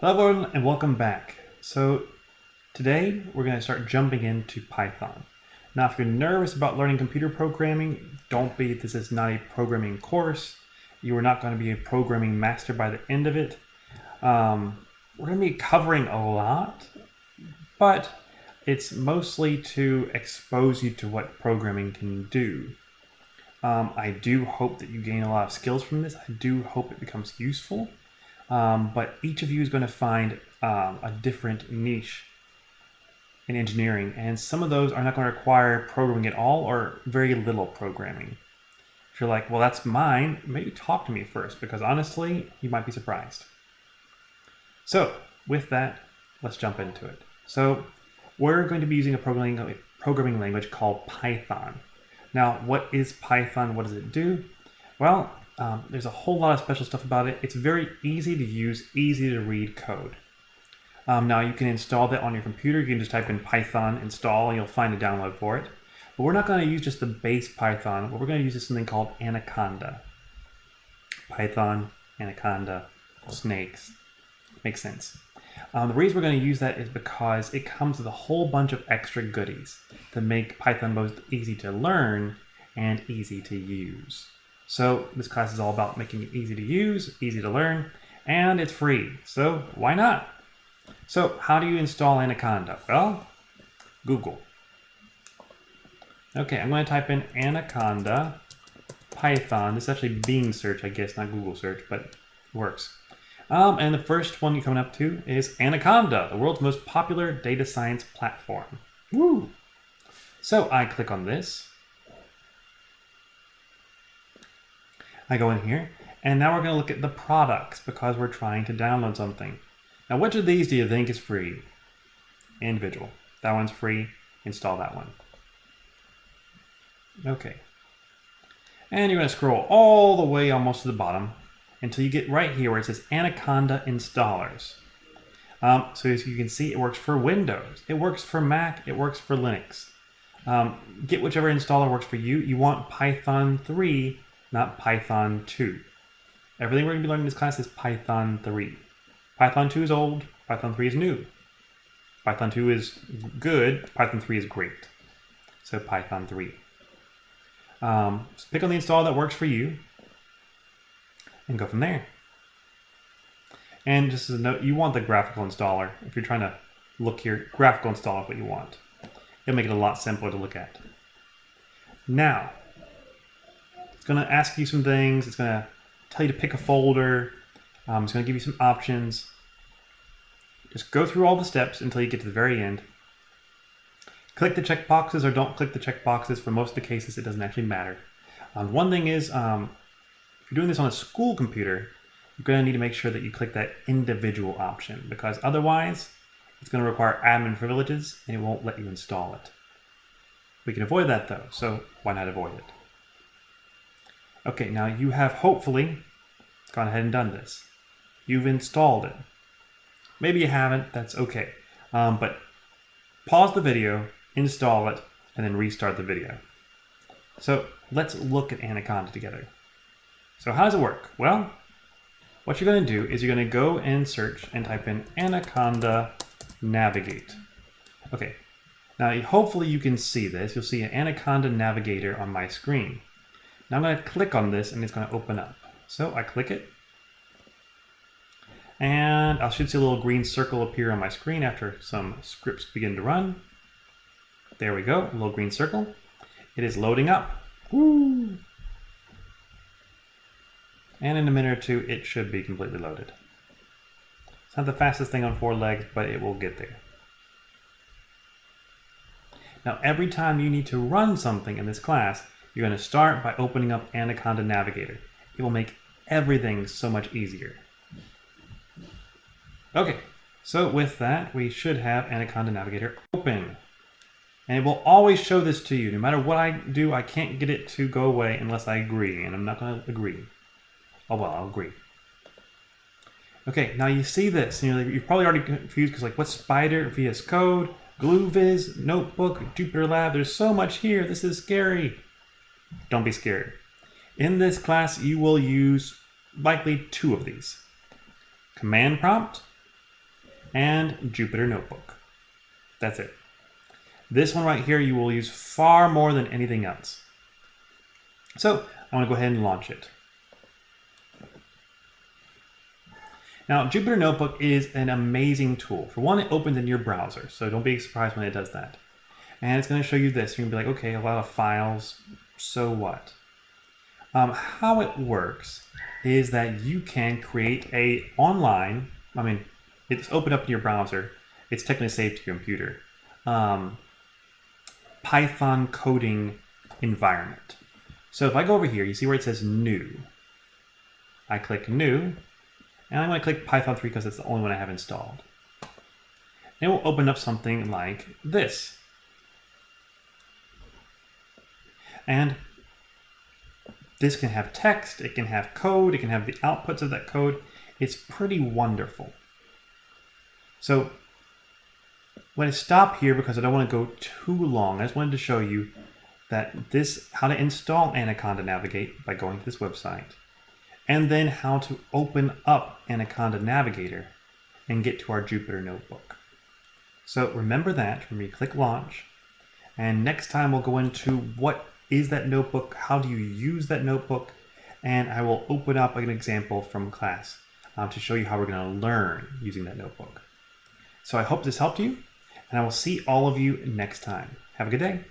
Hello everyone and welcome back. So today we're going to start jumping into Python. Now if you're nervous about learning computer programming, don't be. This is not a programming course. You are not going to be a programming master by the end of it. We're going to be covering a lot, but it's mostly to expose you to what programming can do. I do hope that you gain a lot of skills from this. I do hope it becomes useful. But each of you is going to find a different niche in engineering, and some of those are not going to require programming at all or very little programming. If you're like, well, that's mine, maybe talk to me first, because honestly, you might be surprised. So with that, let's jump into it. So we're going to be using a programming language called Python. Now, what is Python? What does it do? Well, there's a whole lot of special stuff about it. It's very easy to use, easy to read code. Now you can install that on your computer. You can just type in Python install and you'll find a download for it. But we're not going to use just the base Python. What we're going to use is something called Anaconda. Python, Anaconda, snakes. Makes sense. The reason we're going to use that is because it comes with a whole bunch of extra goodies that make Python both easy to learn and easy to use. So this class is all about making it easy to use, easy to learn, and it's free. So why not? So how do you install Anaconda? Well, Google. Okay, I'm going to type in Anaconda Python. This is actually Bing search, I guess, not Google search, but it works. And the first one you're coming up to is Anaconda, the world's most popular data science platform. Woo! So I click on this. I go in here, and now we're going to look at the products because we're trying to download something. Now, which of these do you think is free? Individual. That one's free. Install that one. Okay. And you're going to scroll all the way almost to the bottom until you get right here where it says Anaconda Installers. So as you can see, it works for Windows. It works for Mac. It works for Linux. Get whichever installer works for you. You want Python 3, not Python 2. Everything we're going to be learning in this class is Python 3. Python 2 is old, Python 3 is new. Python 2 is good, Python 3 is great. So Python 3. So pick on the installer that works for you and go from there. And just as a note, you want the graphical installer. If you're trying to look here, graphical installer is what you want. It'll make it a lot simpler to look at. Now, it's going to ask you some things. It's going to tell you to pick a folder. It's going to give you some options. Just go through all the steps until you get to the very end. Click the checkboxes or don't click the checkboxes. For most of the cases, it doesn't actually matter. One thing is, if you're doing this on a school computer, you're going to need to make sure that you click that individual option, because otherwise, it's going to require admin privileges and it won't let you install it. We can avoid that though, so why not avoid it? Okay, now you have hopefully gone ahead and done this. You've installed it. Maybe you haven't, that's okay. But pause the video, install it, and then restart the video. So let's look at Anaconda together. So how does it work? Well, what you're going to do is you're going to go and search and type in Anaconda Navigate. Okay, now hopefully you can see this. You'll see an Anaconda Navigator on my screen. Now I'm going to click on this and it's going to open up. So I click it. And I should see a little green circle appear on my screen after some scripts begin to run. There we go, a little green circle. It is loading up. Woo! And in a minute or two, it should be completely loaded. It's not the fastest thing on 4 legs, but it will get there. Now, every time you need to run something in this class, you're going to start by opening up Anaconda Navigator. It will make everything so much easier. Okay, so with that, we should have Anaconda Navigator open. And it will always show this to you. No matter what I do, I can't get it to go away unless I agree, and I'm not going to agree. Oh well, I'll agree. Okay, now you see this, and you're probably already confused because like, what's Spider, VS Code, GlueViz, Notebook, Jupyter Lab? There's so much here. This is scary. Don't be scared. In this class, you will use likely 2 of these. Command prompt and Jupyter Notebook. That's it. This one right here you will use far more than anything else. So I'm going to go ahead and launch it. Now, Jupyter Notebook is an amazing tool. For one, it opens in your browser, so don't be surprised when it does that. And it's going to show you this. You can be like, okay, a lot of files, so what? How it works is that you can create a online, it's open up in your browser. It's technically saved to your computer. Python coding environment. So if I go over here, you see where it says new. I click new. And I'm going to click Python 3 because it's the only one I have installed. And it will open up something like this. And this can have text, it can have code, it can have the outputs of that code. It's pretty wonderful. So I'm going to stop here because I don't want to go too long. I just wanted to show you that how to install Anaconda Navigator by going to this website. And then how to open up Anaconda Navigator and get to our Jupyter Notebook. So remember that when we click launch, and next time we'll go into what is that notebook, how do you use that notebook, and I will open up an example from class to show you how we're going to learn using that notebook. So I hope this helped you, and I will see all of you next time. Have a good day.